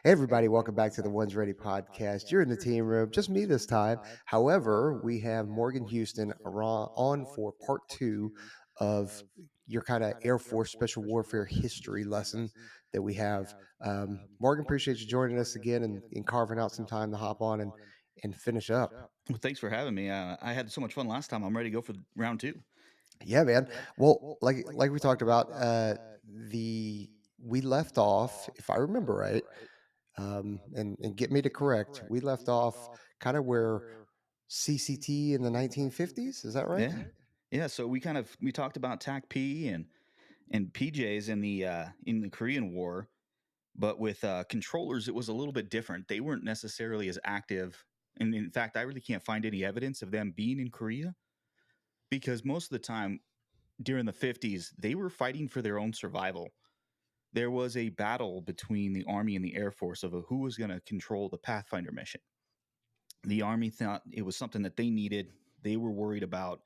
Hey, everybody, welcome back to the One's Ready podcast. You're in the team room, just me this time. However, we have Morgan Huston on for part two of your kind of Air Force Special Warfare history lesson that we have. Morgan, appreciate you joining us again and carving out some time to hop on and finish up. Well, thanks for having me. I had so much fun last time. I'm ready to go for round two. Yeah, man. Well, like we talked about, the we left off, if I remember right, and get me to correct. We left off kind of where CCT in the 1950s. Is that right? Yeah, yeah. So we talked about TACP and PJs in the Korean War, but with controllers, it was a little bit different. They weren't necessarily as active, and in fact, I really can't find any evidence of them being in Korea because most of the time during the 50s, they were fighting for their own survival. There was a battle between the Army and the Air Force of who was going to control the Pathfinder mission. The Army thought it was something that they needed. They were worried about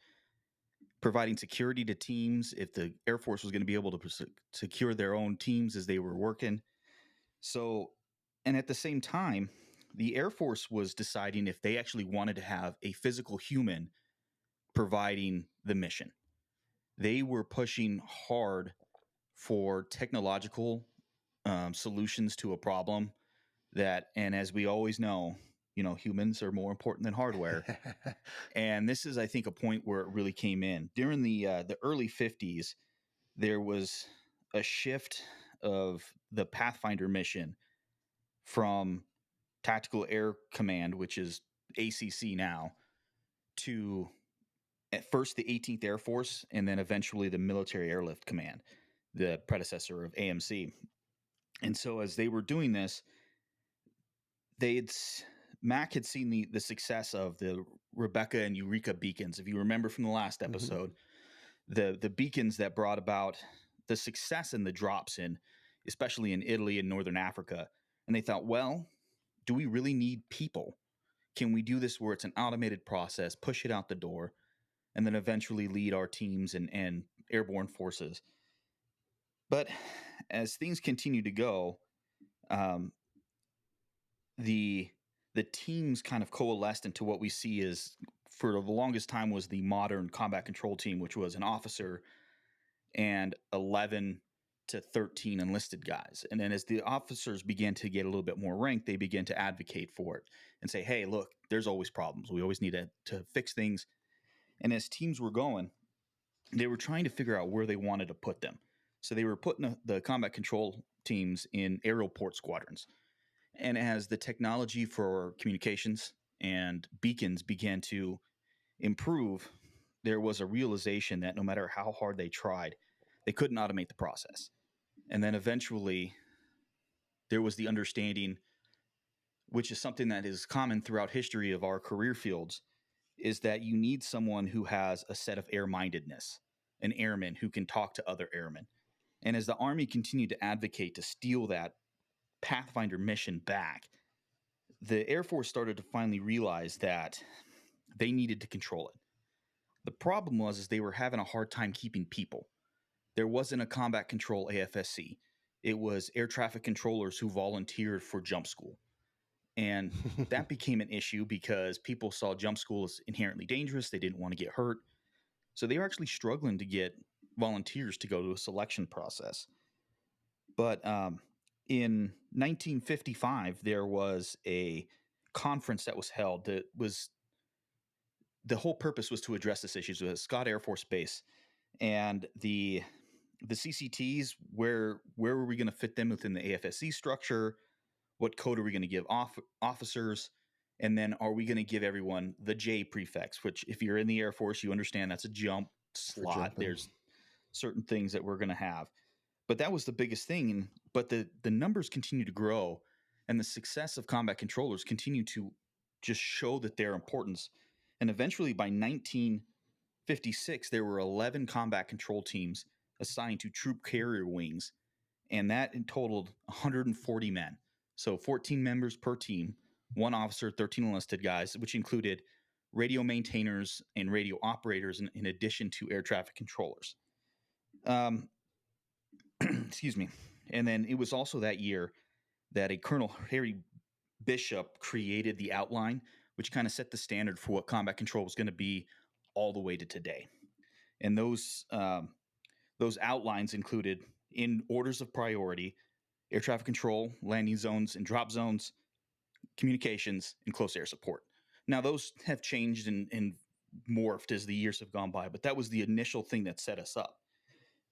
providing security to teams if the Air Force was going to be able to secure their own teams as they were working. So, and at the same time, the Air Force was deciding if they actually wanted to have a physical human providing the mission. They were pushing hard for technological solutions to a problem that, and as we always know, humans are more important than hardware. And this is, I think, a point where it really came in during the early 50s. There was a shift of the Pathfinder mission from Tactical Air Command, which is ACC now, to at first the 18th Air Force, and then eventually the Military Airlift Command, the predecessor of AMC. And so, as they were doing this, they had Mac had seen the success of the Rebecca and Eureka beacons. If you remember from the last Mhm. episode, the beacons that brought about the success in the drops in, especially in Italy and Northern Africa. And they thought, well, do we really need people? Can we do this where it's an automated process, push it out the door, and then eventually lead our teams and airborne forces? But as things continue to go, um, the the teams kind of coalesced into what we see as for the longest time was the modern combat control team, which was an officer and 11 to 13 enlisted guys. And then as the officers began to get a little bit more rank, they began to advocate for it and say, hey, look, there's always problems. We always need to fix things. And as teams were going, they were trying to figure out where they wanted to put them. So they were putting the combat control teams in aerial port squadrons. And as the technology for communications and beacons began to improve, there was a realization that no matter how hard they tried, they couldn't automate the process. And then eventually, there was the understanding, which is something that is common throughout history of our career fields, is that you need someone who has a set of air mindedness, an airman who can talk to other airmen. And as the Army continued to advocate to steal that Pathfinder mission back, the Air Force started to finally realize that they needed to control it. The problem was is they were having a hard time keeping people. There wasn't a combat control AFSC. It was air traffic controllers who volunteered for jump school. And that became an issue because people saw jump school as inherently dangerous. They didn't want to get hurt. So they were actually struggling to get volunteers to go to a selection process. But in 1955, there was a conference that was held that was the whole purpose was to address this issue. It was Scott Air Force Base, and the CCTs. Where were we going to fit them within the AFSC structure? What code are we going to give officers? And then are we going to give everyone the J prefix? Which, if you're in the Air Force, you understand that's a jump For slot. jumping. There's certain things that we're going to have, but that was the biggest thing. But the numbers continue to grow, and the success of combat controllers continue to just show that their importance. And eventually, by 1956, there were 11 combat control teams assigned to troop carrier wings, and that in totaled 140 men. So 14 members per team, one officer, 13 enlisted guys, which included radio maintainers and radio operators in addition to air traffic controllers. Um, excuse me. And then it was also that year that a Colonel Harry Bishop created the outline, which kind of set the standard for what combat control was going to be all the way to today. And those outlines included, in orders of priority, air traffic control, landing zones and drop zones, communications, and close air support. Now, those have changed and morphed as the years have gone by, but that was the initial thing that set us up.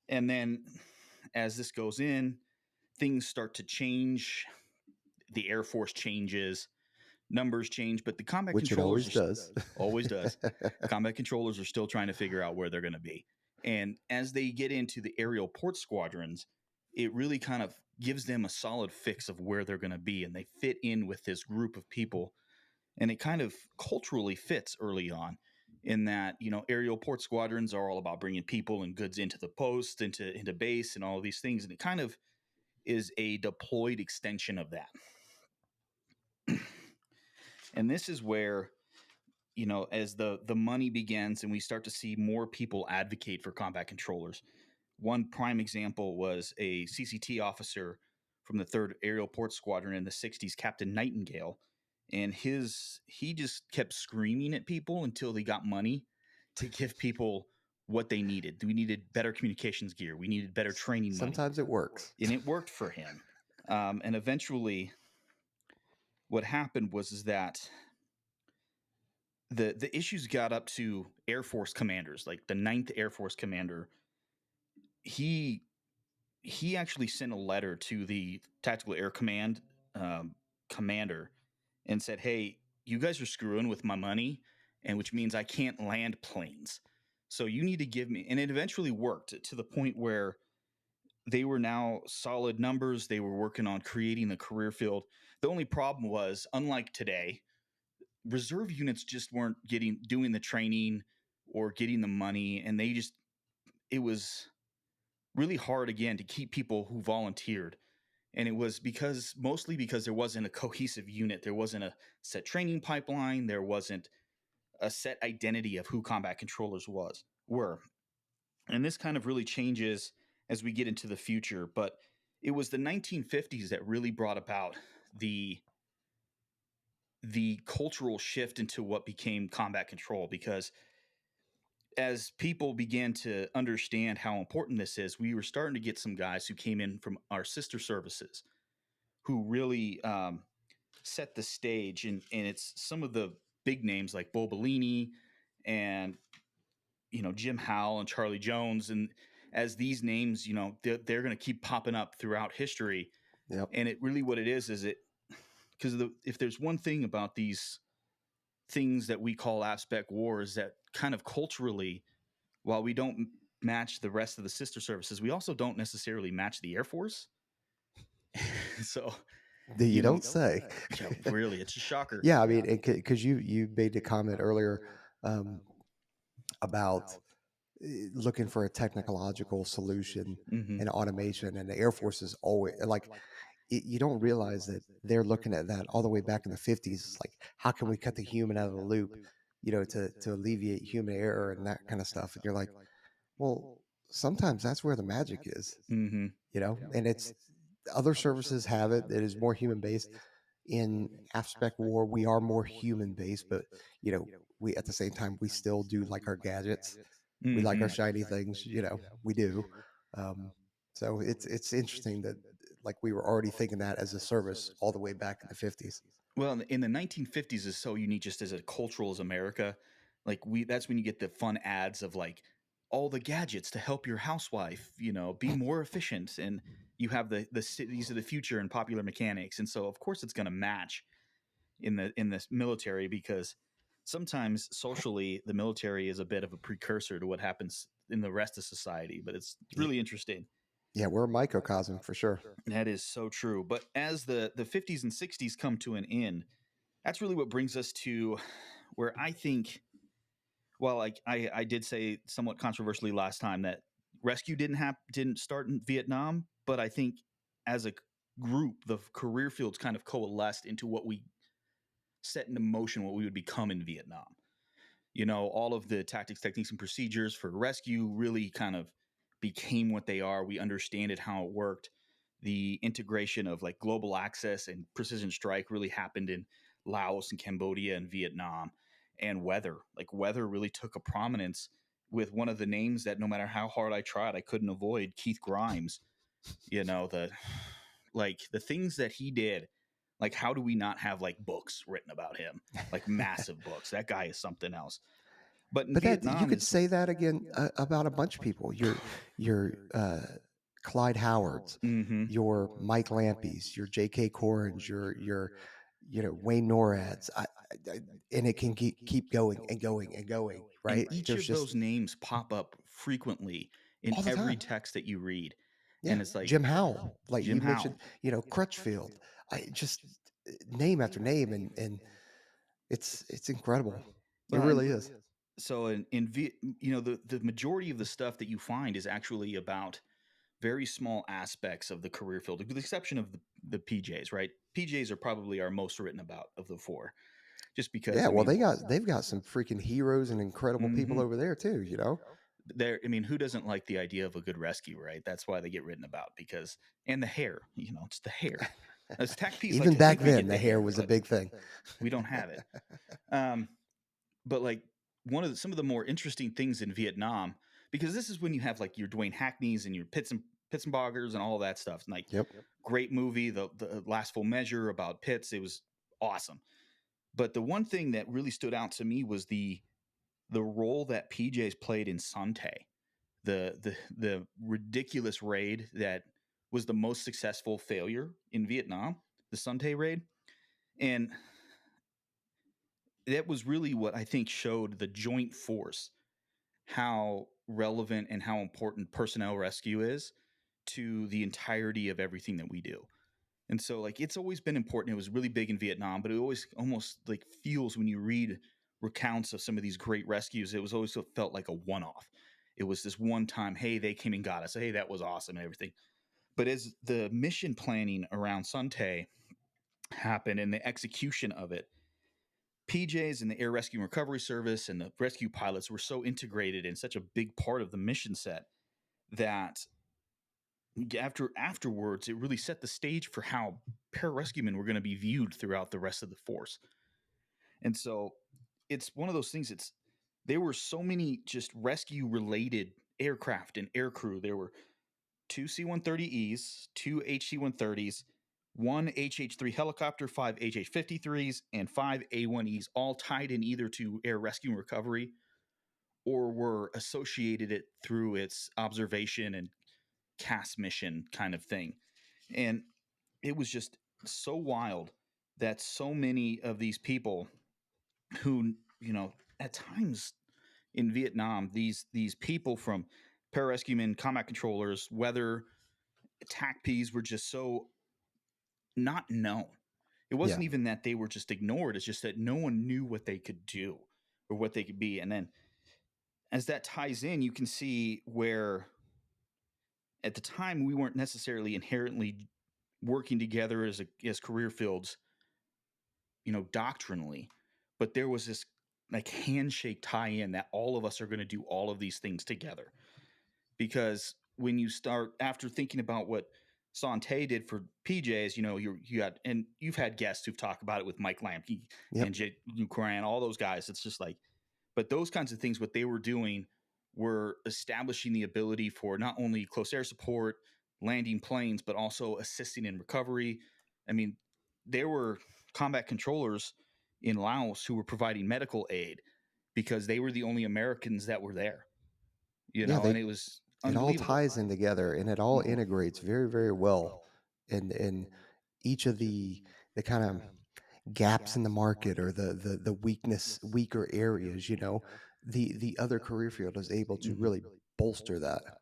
And then as this goes in, things start to change. The Air Force changes, numbers change, but the combat Which it controllers always are does. always does. Combat controllers are still trying to figure out where they're going to be. And as they get into the aerial port squadrons, it really kind of gives them a solid fix of where they're going to be. And they fit in with this group of people. And it kind of culturally fits early on in that, aerial port squadrons are all about bringing people and goods into the post, into base, and all of these things. And it kind of is a deployed extension of that. And this is where, as the money begins and we start to see more people advocate for combat controllers. One prime example was a CCT officer from the 3rd Aerial Port Squadron in the 60s, Captain Nightingale. And he just kept screaming at people until they got money to give people what they needed. We needed better communications gear. We needed better training money. Sometimes it works. And it worked for him. And eventually what happened was is that the issues got up to Air Force commanders, like the 9th Air Force commander. He actually sent a letter to the Tactical Air Command commander and said, "Hey, you guys are screwing with my money, and which means I can't land planes. So you need to give me." And it eventually worked to the point where they were now solid numbers. They were working on creating the career field. The only problem was, unlike today, reserve units just weren't doing the training or getting the money, and it was really hard again to keep people who volunteered. And it was mostly because there wasn't a cohesive unit. There wasn't a set training pipeline. There wasn't a set identity of who combat controllers were. And this kind of really changes as we get into the future. But it was the 1950s that really brought about the cultural shift into what became combat control, because as people began to understand how important this is, we were starting to get some guys who came in from our sister services who really set the stage. And it's some of the big names like Bo Bellini and, Jim Howell and Charlie Jones. And as these names, they're going to keep popping up throughout history. Yep. And it really, what it is it, because if there's one thing about these things that we call aspect wars, that kind of culturally, while we don't match the rest of the sister services, we also don't necessarily match the Air Force. So, You don't say. yeah, really, it's a shocker. Yeah, I mean, because you made the comment earlier about looking for a technological solution Mm-hmm. and automation, and the Air Force is always like, you don't realize that they're looking at that all the way back in the 50s. It's like, how can we cut the human out of the loop, to alleviate human error and that kind of stuff. And you're like, well, sometimes that's where the magic is, Mm-hmm. and it's other services have it. It is more human based. In aspect war, we are more human based, but we at the same time we still do like our gadgets. We like Mm-hmm. our shiny things, we do. Um, so it's interesting that like we were already thinking that as a service all the way back in the 50s. Well, in the 1950s is so unique just as a cultural as America. Like that's when you get the fun ads of like all the gadgets to help your housewife, be more efficient. And you have the cities of the future and popular mechanics. And so of course it's going to match in this military, because sometimes socially the military is a bit of a precursor to what happens in the rest of society. But it's really interesting. Yeah, we're a microcosm for sure. That is so true. But as the 50s and 60s come to an end, that's really what brings us to where I think, well, like I did say somewhat controversially last time that rescue didn't start in Vietnam, but I think as a group, the career fields kind of coalesced into what we set into motion, what we would become in Vietnam. All of the tactics, techniques, and procedures for rescue really kind of became what they are. We understand it, how it worked. the integration of like global access and precision strike really happened in Laos and Cambodia and Vietnam. And weather, like weather really took a prominence with one of the names that no matter how hard I tried, I couldn't avoid, Keith Grimes. You know, the things that he did, like how do we not have like books written about him, like massive books? That guy is something else. But in But that you Vietnam could is say that again about a bunch of people. Your Clyde Howards, mm-hmm. your Mike Lampeys, your J.K. Corrins, your Wayne Norads, and it can keep going and going and going. And Right? each There's of just those names pop up frequently in all the every time. text that you read. Yeah, And it's like Jim Howell, like Jim you mentioned, Howe. Crutchfield. I just name after name, and it's incredible. It Well, and really is. so the majority of the stuff that you find is actually about very small aspects of the career field, with the exception of the PJs, right? PJs are probably our most written about of the four, just because Yeah, I well, mean, they've got some freaking heroes and incredible people mm-hmm. over there too. You know, I mean, who doesn't like the idea of a good rescue, right? That's why they get written about, because and the hair, it's the hair. As TACPs like even to back think we then, get the the hair hair, was a but big thing. we don't have it. Um, but like some of the more interesting things in Vietnam, because this is when you have like your Dwayne Hackneys and your Pitzenboggers and all that stuff. And like Yep. great movie, the Last Full Measure about Pitts, it was awesome. But the one thing that really stood out to me was the role that PJs played in Sante, the ridiculous raid that was the most successful failure in Vietnam, the Sante raid. And that was really what I think showed the joint force, how relevant and how important personnel rescue is to the entirety of everything that we do. And so like it's always been important. It was really big in Vietnam, but it always almost like feels when you read recounts of some of these great rescues, it was always felt like a one-off. It was this one time, hey, they came and got us. Hey, that was awesome and everything. But as the mission planning around Sante happened and the execution of it, PJs and the Air Rescue and Recovery Service and the rescue pilots were so integrated in such a big part of the mission set that afterwards it really set the stage for how pararescuemen were going to be viewed throughout the rest of the force. And so it's one of those things. There were so many just rescue related aircraft and aircrew. There were two C-130Es, two HC-130s, one HH-3 helicopter, five HH-53s, and five A-1Es, all tied in either to air rescue and recovery or were associated it through its observation and CAS mission kind of thing. And it was just so wild that so many of these people who, at times in Vietnam, these people from pararescuemen, combat controllers, weather, TACPs were just so not known. It Yeah. wasn't even that they were just ignored. It's just that no one knew what they could do or what they could be. And then as that ties in, you can see where at the time we weren't necessarily inherently working together as career fields, doctrinally, but there was this like handshake tie-in that all of us are going to do all of these things together. Because when you start after thinking about what Sante did for PJs, and you've had guests who've talked about it with Mike Lamke Yep. and Jay Coran, all those guys. It's just like, but those kinds of things, what they were doing were establishing the ability for not only close air support, landing planes, but also assisting in recovery. I mean, there were combat controllers in Laos who were providing medical aid because they were the only Americans that were there, Yeah. and it was It all unbelievable. ties in together, and it all Mhm. integrates very, very well. And each of the kind of gaps in the market or the weaker areas, the other career field is able to Mhm. really bolster that.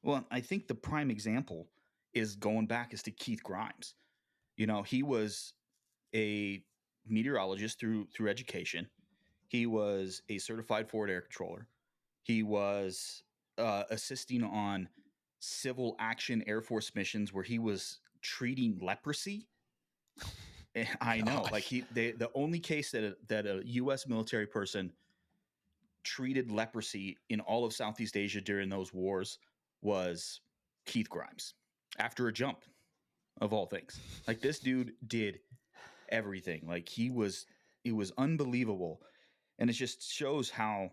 Well, I think the prime example is going back is to Keith Grimes. He was a meteorologist through education. He was a certified forward air controller. He was assisting on civil action Air Force missions where he was treating leprosy. I know, like Gosh. the only case that a U.S. military person treated leprosy in all of Southeast Asia during those wars was Keith Grimes after a jump. of all things. Like this dude did everything. Like it was unbelievable. And it just shows how,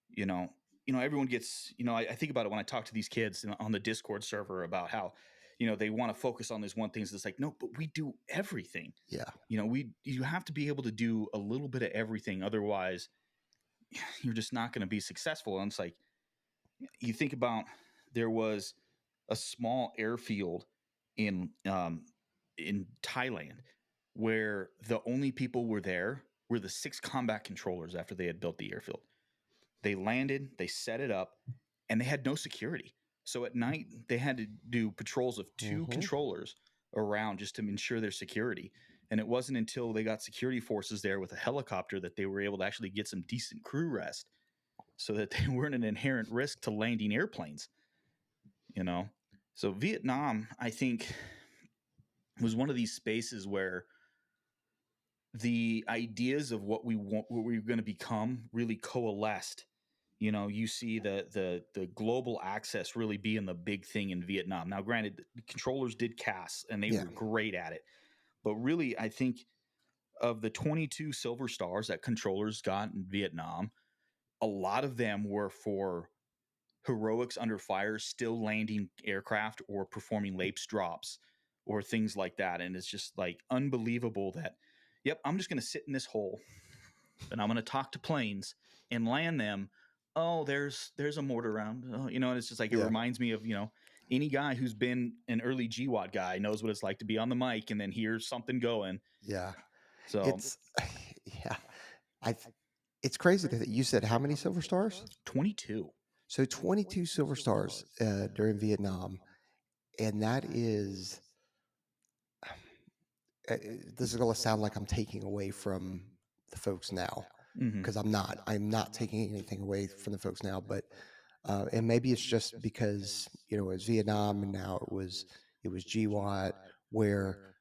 you know, everyone gets, I think about it when I talk to these kids on the Discord server about how, they want to focus on this one thing. So it's like, no, but we do everything. Yeah. You have to be able to do a little bit of everything. Otherwise, you're just not going to be successful. And it's like, you think about, there was a small airfield in in Thailand where the only people were there were the 6 combat controllers after they had built the airfield. They landed, they set it up, and they had no security. So at night they had to do patrols of 2 Hmm. controllers around just to ensure their security. And it wasn't until they got security forces there with a helicopter that they were able to actually get some decent crew rest so that they weren't an inherent risk to landing airplanes, you know? So Vietnam, I think, was one of these spaces where the ideas of what we want, what we are going to become, really coalesced. You see the global access really being the big thing in Vietnam. Now, granted, the controllers did CAS and they Yeah. were great at it, but really, I think of the 22 silver stars that controllers got in Vietnam, a lot of them were for heroics under fire, still landing aircraft or performing lapse drops or things like that. And it's just like unbelievable that, yep, I'm just going to sit in this hole and I'm going to talk to planes and land them. Oh, there's a mortar round, and it's just like, it Yeah. reminds me of, any guy who's been an early GWAT guy knows what it's like to be on the mic and then hear something going. Yeah. So It's yeah. I it's crazy that you said how many silver stars? 22. So 22 silver stars during Vietnam, and that is this is going to sound like I'm taking away from the folks now Mm-hmm. because I'm not. I'm not taking anything away from the folks now, but and maybe it's just because it was Vietnam and now it was GWAT where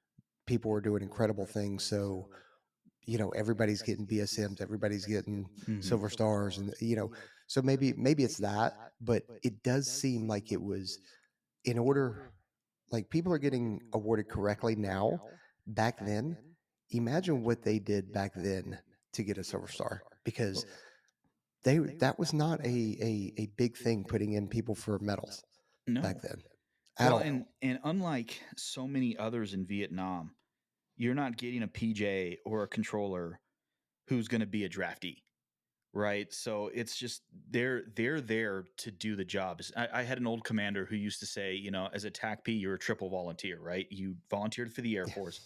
people were doing incredible things. So everybody's getting BSMs, everybody's getting Mm-hmm. silver stars, and so maybe it's that, but it does seem like it was in order. Like people are getting awarded correctly now. Back then, imagine what they did back then to get a silver star because that was not a big thing putting in people for medals back No. then at Well, all. and unlike so many others in Vietnam, you're not getting a PJ or a controller who's going to be a draftee, right? So it's just they're there to do the job. I had an old commander who used to say, as a TACP, you're a triple volunteer, right? You volunteered for the Air Force,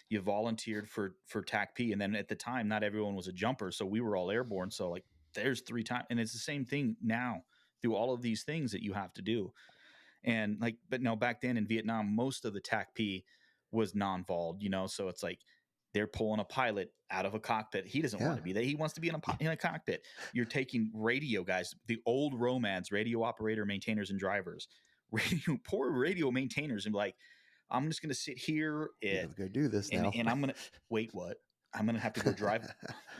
you volunteered for TACP, and then at the time, not everyone was a jumper, so we were all airborne. So like, there's 3 times, and it's the same thing now through all of these things that you have to do. And like, but no, back then in Vietnam, most of the TACP was non-volled, so it's like they're pulling a pilot out of a cockpit. He doesn't want Yeah. to be there. He wants to be in a cockpit. You're taking radio guys, the old Romads, radio operator, maintainers, and drivers, poor radio maintainers, and like, I'm just going to sit here You have to go do this now. and I'm going to wait. What? I'm going to have to go drive.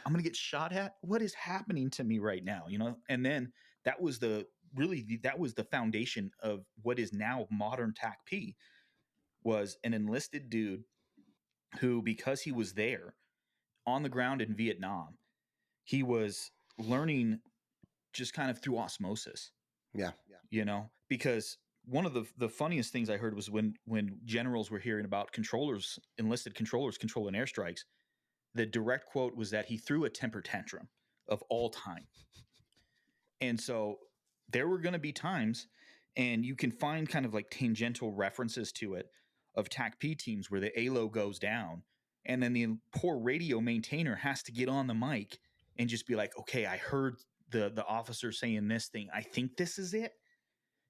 I'm going to get shot at. What is happening to me right now? And then that was that was the foundation of what is now modern TACP, was an enlisted dude who, because he was there on the ground in Vietnam, he was learning just kind of through osmosis, Yeah. because one of the funniest things I heard was when generals were hearing about controllers, enlisted controllers controlling airstrikes, the direct quote was that he threw a temper tantrum of all time. And so there were going to be times, and you can find kind of like tangential references to it, of TACP teams where the ALO goes down, and then the poor radio maintainer has to get on the mic and just be like, okay, I heard the officer saying this thing. I think this is it.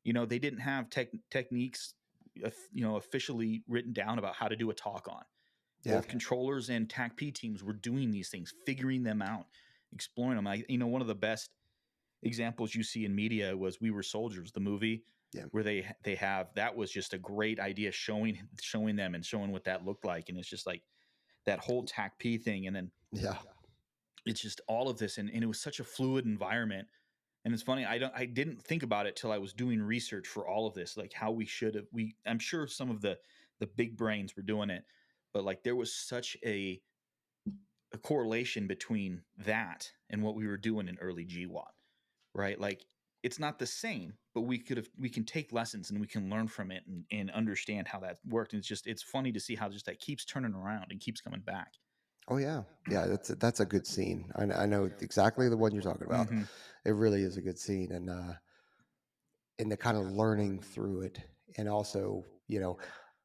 They didn't have techniques, officially written down about how to do a talk on. Yeah. Both controllers and TACP teams were doing these things, figuring them out, exploring them. One of the best examples you see in media was We Were Soldiers, the movie, Yeah. where they have, that was just a great idea, showing them and showing what that looked like. And it's just like that whole TACP thing. And then Yeah. it's just all of this. And it was such a fluid environment. And it's funny, I didn't think about it till I was doing research for all of this, like how we should have, I'm sure some of the the big brains were doing it. But like there was such a correlation between that and what we were doing in early GWAT, right? Like it's not the same, but we can take lessons and we can learn from it and understand how that worked. And it's funny to see how just that keeps turning around and keeps coming back. Oh yeah, yeah. That's a good scene. I know exactly the one you're talking about. Mm-hmm. It really is a good scene, and the kind of learning through it, and also,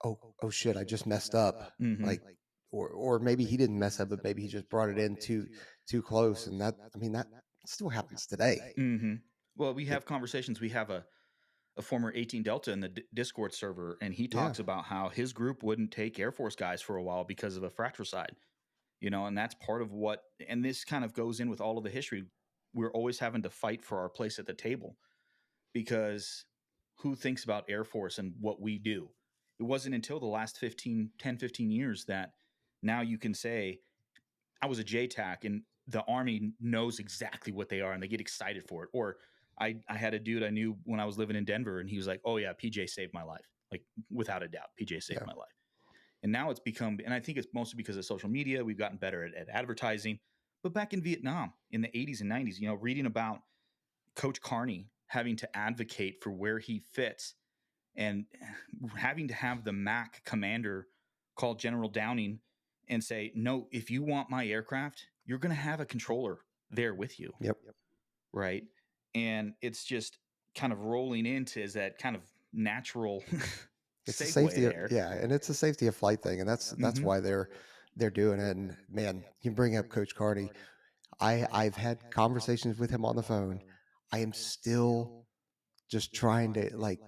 oh shit, I just messed up, Mm-hmm. like, or maybe he didn't mess up, but maybe he just brought it in too close, and that, I mean, that still happens today. Mm-hmm. Well, we It, have conversations. We have a former 18 Delta in the Discord server, and he yeah, talks about how his group wouldn't take Air Force guys for a while because of a fratricide, and that's part of what, and this kind of goes in with all of the history. We're always having to fight for our place at the table because who thinks about Air Force and what we do? It wasn't until the last 15 years that now you can say, I was a JTAC and the Army knows exactly what they are and they get excited for it. Or I had a dude I knew when I was living in Denver and he was like, oh, yeah, PJ saved my life. Like, without a doubt, PJ saved yeah, my life. And now it's become, and I think it's mostly because of social media. We've gotten better at advertising. But back in Vietnam in the 80s and 90s, reading about Coach Carney having to advocate for where he fits and having to have the MAC commander call General Downing and say, no, if you want my aircraft, you're going to have a controller there with you. yep. Right. And it's just kind of rolling into is that kind of natural It's a segue safety, there. yeah, and it's a safety of flight thing, and that's Mm-hmm. why they're doing it. And man, you bring up Coach Carney. I've had conversations with him on the phone. I am still just trying to, like,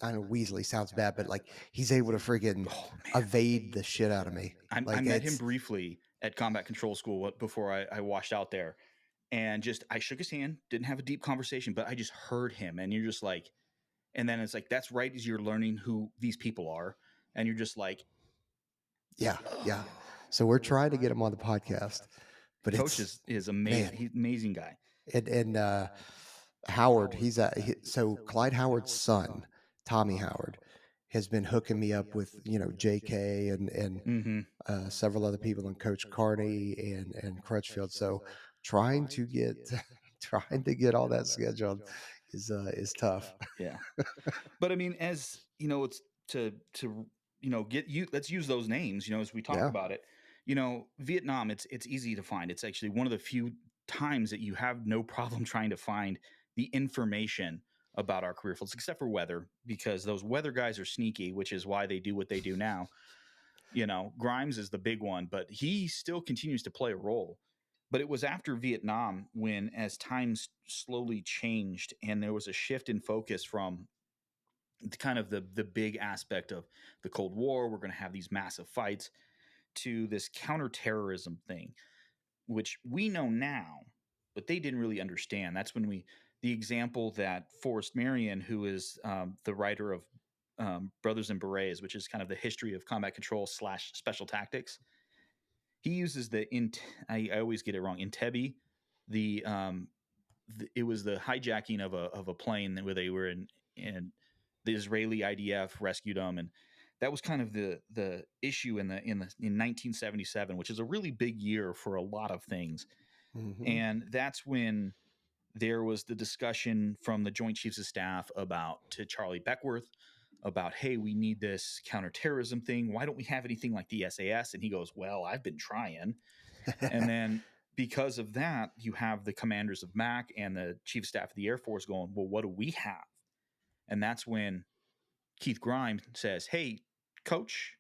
I know Weasley sounds bad, but like he's able to friggin' Oh, man. evade the shit out of me. I Like met him it's briefly at combat control school before I washed out there. And just, I shook his hand, didn't have a deep conversation, but I just heard him. And you're just like, and then it's like, that's right as you're learning who these people are. And you're just like, yeah, yeah. oh, So we're trying to get him on the podcast, but Coach it's, is amazing. man, He's an amazing guy. and Howard, so Clyde Howard's son, Tommy Howard, has been hooking me up with, JK Mm-hmm. and several other people, and Coach Carney and Crutchfield. So trying to get trying to get all that scheduled is tough. Yeah. But I mean, as it's to get you. Let's use those names. As we talk Yeah. about it. Vietnam. It's easy to find. It's actually one of the few times that you have no problem trying to find the information about our career fields, except for weather, because those weather guys are sneaky, which is why they do what they do now. Grimes is the big one, but he still continues to play a role. But it was after Vietnam when, as times slowly changed, and there was a shift in focus from kind of the big aspect of the Cold War. We're going to have these massive fights to this counterterrorism thing, which we know now, but they didn't really understand. That's when the example that Forrest Marion, who is the writer of Brothers in Berets, which is kind of the history of combat control slash special tactics, he uses I always get it wrong. Entebbe, the, it was the hijacking of a plane where they were in, and the Israeli IDF rescued them, and that was kind of the issue in 1977, which is a really big year for a lot of things. Hmm. And that's when there was the discussion from the Joint Chiefs of Staff about to Charlie Beckworth about, hey, we need this counterterrorism thing. Why don't we have anything like the SAS? And he goes, well, I've been trying. And then because of that, you have the commanders of MAC and the chief of staff of the Air Force going, well, what do we have? And that's when Keith Grimes says, hey, coach,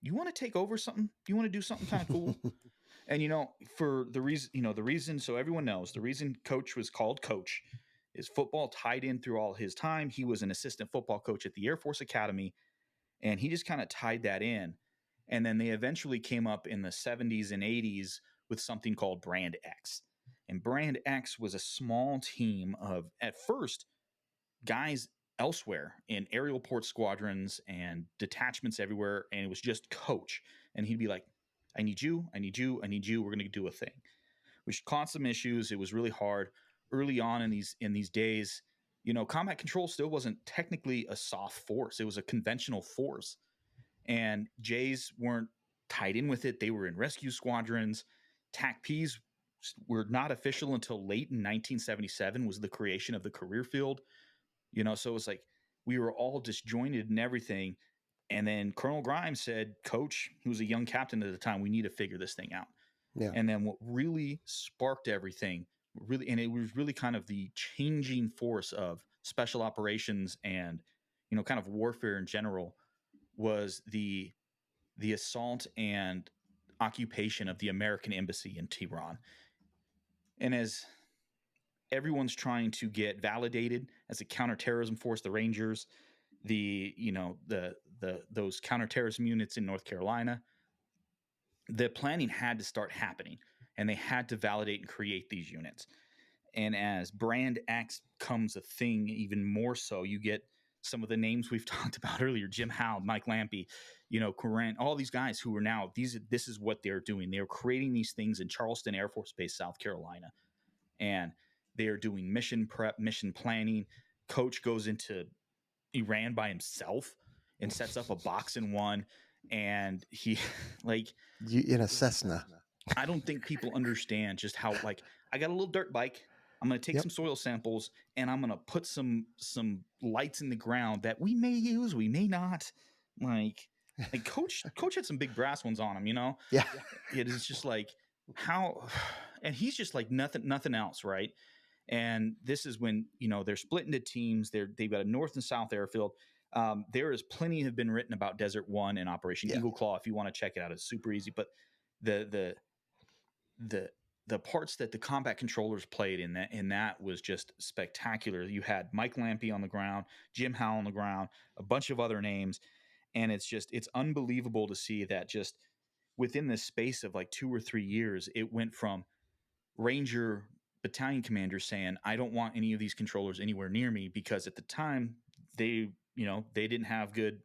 you want to take over something? You want to do something kind of cool? And for the reason, so everyone knows, the reason coach was called coach is football tied in through all his time. He was an assistant football coach at the Air Force Academy, and he just kind of tied that in. And then they eventually came up in the 70s and 80s with something called Brand X. And Brand X was a small team of, at first, guys elsewhere in aerial port squadrons and detachments everywhere. And it was just coach. And he'd be like, I need you, I need you, I need you. We're going to do a thing, which caused some issues. It was really hard early on in these days. combat control still wasn't technically a soft force. It was a conventional force. And Jays weren't tied in with it. They were in rescue squadrons. TACPs were not official until late in 1977 was the creation of the career field. So it was like we were all disjointed and everything. And then Colonel Grimes said, Coach, who was a young captain at the time, we need to figure this thing out. Yeah. And then what really sparked everything, really, and it was really kind of the changing force of special operations and, kind of warfare in general, was the assault and occupation of the American embassy in Tehran. And as everyone's trying to get validated as a counterterrorism force, the Rangers, the those counterterrorism units in North Carolina, the planning had to start happening, and they had to validate and create these units. And as Brand X comes a thing, even more so, you get some of the names we've talked about earlier: Jim Howe, Mike Lampy, Corinne, all these guys who are now this is what they're doing. They're creating these things in Charleston Air Force Base, South Carolina, and they are doing mission prep, mission planning. Coach goes into Iran by himself and sets up a box in one, and he like You in a Cessna. I don't think people understand just how, like, I got a little dirt bike. I'm going to take Yep. some soil samples and I'm going to put some lights in the ground that we may use, we may not. Like coach had some big brass ones on him, Yeah. It is just like how, and he's just like nothing else, right? And this is when they're split into teams. They've got a north and south airfield. There is plenty have been written about Desert One and Operation Yeah. Eagle Claw. If you want to check it out, it's super easy. But the the the parts that the combat controllers played in that was just spectacular. You had Mike Lampy on the ground, Jim Howell on the ground, a bunch of other names, and it's unbelievable to see that just within the space of like 2 or 3 years, it went from Ranger battalion commanders saying, "I don't want any of these controllers anywhere near me," because at the time they didn't have good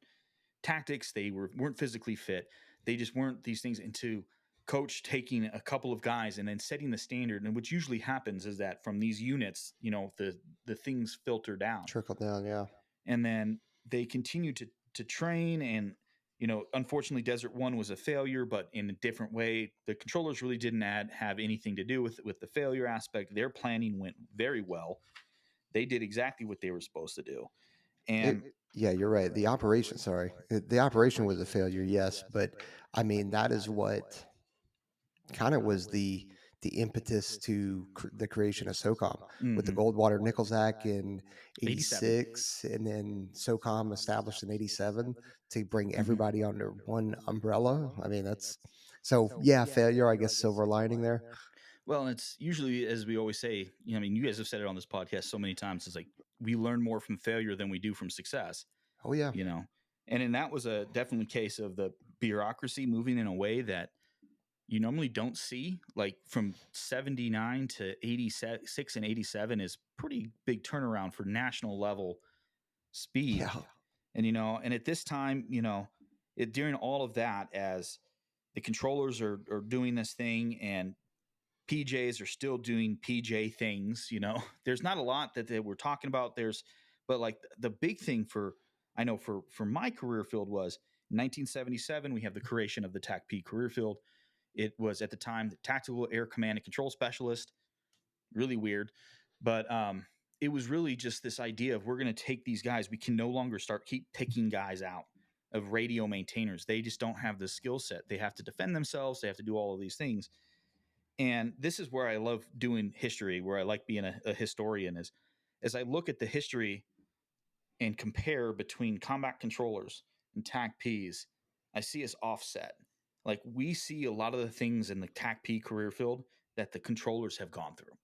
tactics. They weren't physically fit. They just weren't these things. Into coach taking a couple of guys and then setting the standard. And what usually happens is that from these units, the things filter down, Trickle down. Yeah. and then they continue to train. And unfortunately, Desert One was a failure, but in a different way. The controllers really didn't have anything to do with the failure aspect. Their planning went very well. They did exactly what they were supposed to do, It, and yeah, you're right. The operation, sorry, the operation was a failure, yes, but I mean that is what kind of was the impetus to the creation of SOCOM with the mm-hmm. Goldwater Nichols Act in 87. '86, and then SOCOM established in '87 to bring Mm-hmm. everybody under one umbrella. I mean, that's so yeah, failure, I guess, silver lining there. Well, it's usually, as we always say, I mean, you guys have said it on this podcast so many times. It's like we learn more from failure than we do from success, Oh yeah, you know. And that was a definitely case of the bureaucracy moving in a way that you normally don't see. Like from 79 to 86 and 87 is pretty big turnaround for national level speed. yeah. And at this time, during all of that, as the controllers are doing this thing and PJs are still doing PJ things. There's not a lot that they were talking about. But like the big thing I know for my career field was 1977. We have the creation of the TACP career field. It was at the time the Tactical Air Command and Control Specialist. Really weird, but it was really just this idea of we're going to take these guys. We can no longer keep picking guys out of radio maintainers. They just don't have the skill set. They have to defend themselves. They have to do all of these things. And this is where I love doing history, where I like being a historian, is as I look at the history and compare between combat controllers and TACPs, I see us offset. Like we see a lot of the things in the TACP career field that the controllers have gone through.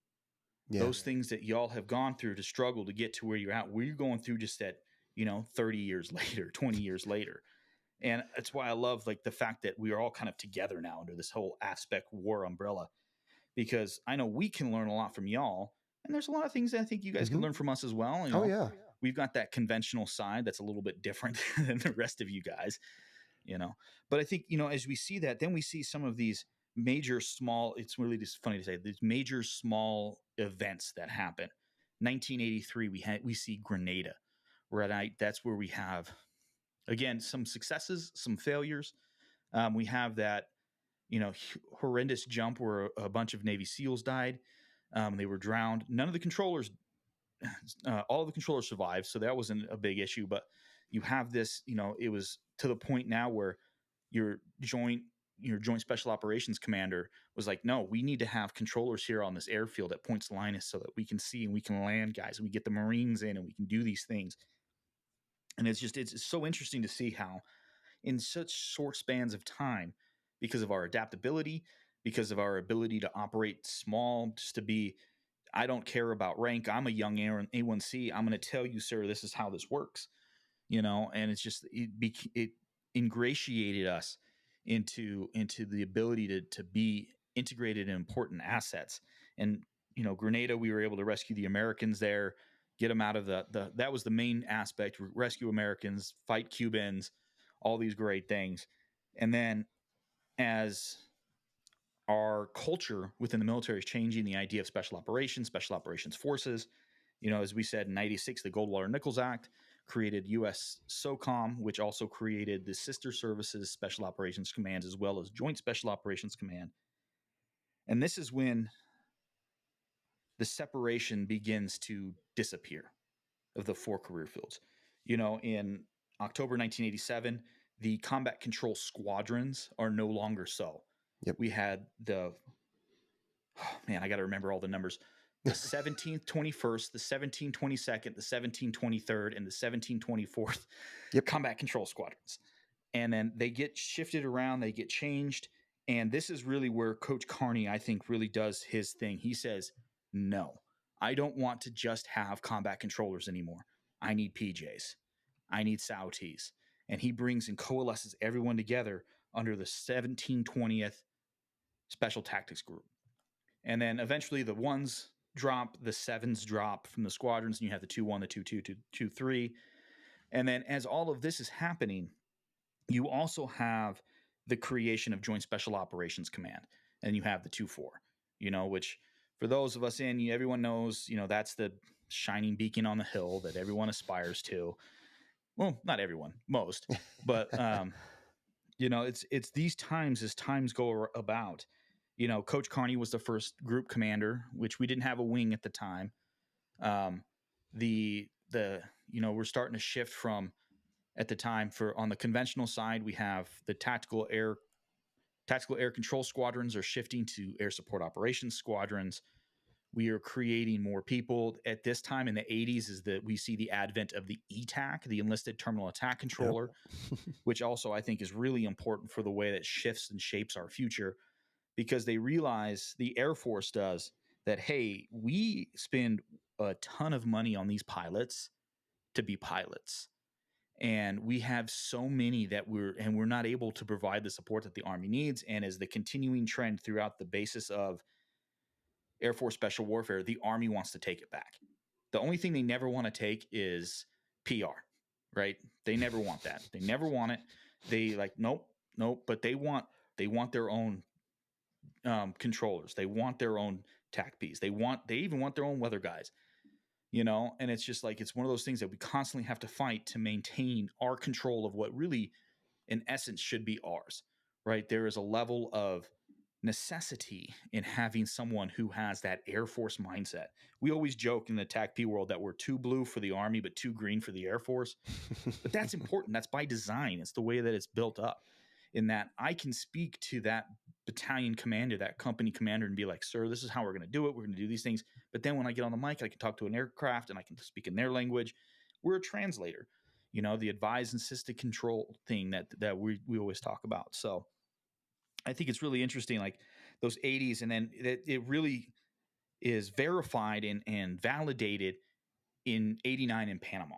Yeah. Those things that y'all have gone through to struggle to get to where you're at, we're going through just at, 30 years later, 20 years later. And that's why I love like the fact that we are all kind of together now under this whole aspect war umbrella, because I know we can learn a lot from y'all. And there's a lot of things that I think you guys can Hmm. learn from us as well. Oh yeah. We've got that conventional side that's a little bit different than the rest of you guys, you know. But I think, as we see that, then we see some of these major small, it's really just funny to say, these major small events that happen 1983, we see Grenada, right? That's where we have, again, some successes, some failures. We have that, horrendous jump where a bunch of Navy SEALs died. They were drowned. None of the controllers, all of the controllers survived, so that wasn't a big issue. But you have this, it was to the point now where your joint special operations commander was like, no, we need to have controllers here on this airfield at Points Linus so that we can see and we can land guys and we get the Marines in and we can do these things. And it's so interesting to see how in such short spans of time, because of our adaptability, because of our ability to operate small, just to be, I don't care about rank, I'm a young A1C, I'm going to tell you, sir, this is how this works, and it's just, it ingratiated us into the ability to be integrated in important assets. And Grenada, we were able to rescue the Americans there, get them out of the that was the main aspect, rescue Americans, fight Cubans, all these great things. And then as our culture within the military is changing, the idea of special operations forces, as we said in 96, the Goldwater Nichols Act created US SOCOM, which also created the sister services special operations commands as well as joint special operations command. And this is when the separation begins to disappear of the four career fields. In October 1987, the combat control squadrons are no longer so. Yep. We had I got to remember all the numbers. The 17th 21st, the 1722nd, the 1723rd, and the 1724th Yep. combat control squadrons. And then they get shifted around, they get changed. And this is really where Coach Carney, I think, really does his thing. He says, no, I don't want to just have combat controllers anymore. I need PJs. I need SAUTs. And he brings and coalesces everyone together under the 1720th Special Tactics Group. And then eventually the ones drop, the sevens drop from the squadrons, and you have the 2-1, the 2-2, 2-3. And then as all of this is happening, you also have the creation of Joint Special Operations Command, and you have the 2-4, which for those of us everyone knows, that's the shining beacon on the hill that everyone aspires to. Well, not everyone, most, but it's these times as times go about. Coach Carney was the first group commander, which we didn't have a wing at the time. We're starting to shift from, at the time, for on the conventional side, we have the tactical air control squadrons are shifting to air support operations squadrons. We are creating more people. At this time in the 80s is that we see the advent of the ETAC, the Enlisted Terminal Attack Controller, Yep. which also I think is really important for the way that shifts and shapes our future, because they realize, the Air Force does, that, hey, we spend a ton of money on these pilots to be pilots. And we have so many that we're not able to provide the support that the Army needs. And as the continuing trend throughout the basis of Air Force Special Warfare, the Army wants to take it back. The only thing they never want to take is PR, right? They never want that. They never want it. They like, nope. But they want their own controllers. They want their own TACPs. They even want their own weather guys. And it's just like, it's one of those things that we constantly have to fight to maintain our control of what really, in essence, should be ours, right? There is a level of necessity in having someone who has that Air Force mindset. We always joke in the TACP world that we're too blue for the Army, but too green for the Air Force. But that's important. That's by design. It's the way that it's built up, in that I can speak to that battalion commander, that company commander, and be like, sir, this is how we're going to do it. We're going to do these things. But then when I get on the mic, I can talk to an aircraft and I can speak in their language. We're a translator, the advise and assisted control thing that we always talk about. So I think it's really interesting, like those 80s. And then it really is verified and validated in 89 in Panama.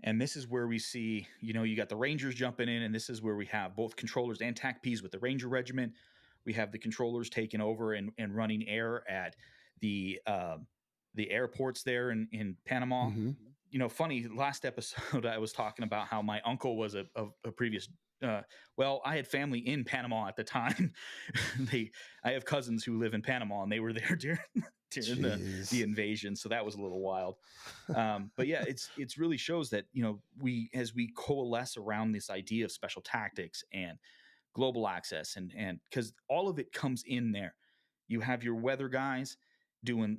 And this is where we see, you got the Rangers jumping in, and this is where we have both controllers and TACPs with the Ranger Regiment. We have the controllers taking over and running air at the airports there in Panama. Mm-hmm. funny, last episode I was talking about how my uncle was a previous well, I had family in Panama at the time. they I have cousins who live in Panama, and they were there during the Jeez. invasion, so that was a little wild. But yeah, it's really shows that, we, as we coalesce around this idea of special tactics and global access, and because all of it comes in there. You have your weather guys doing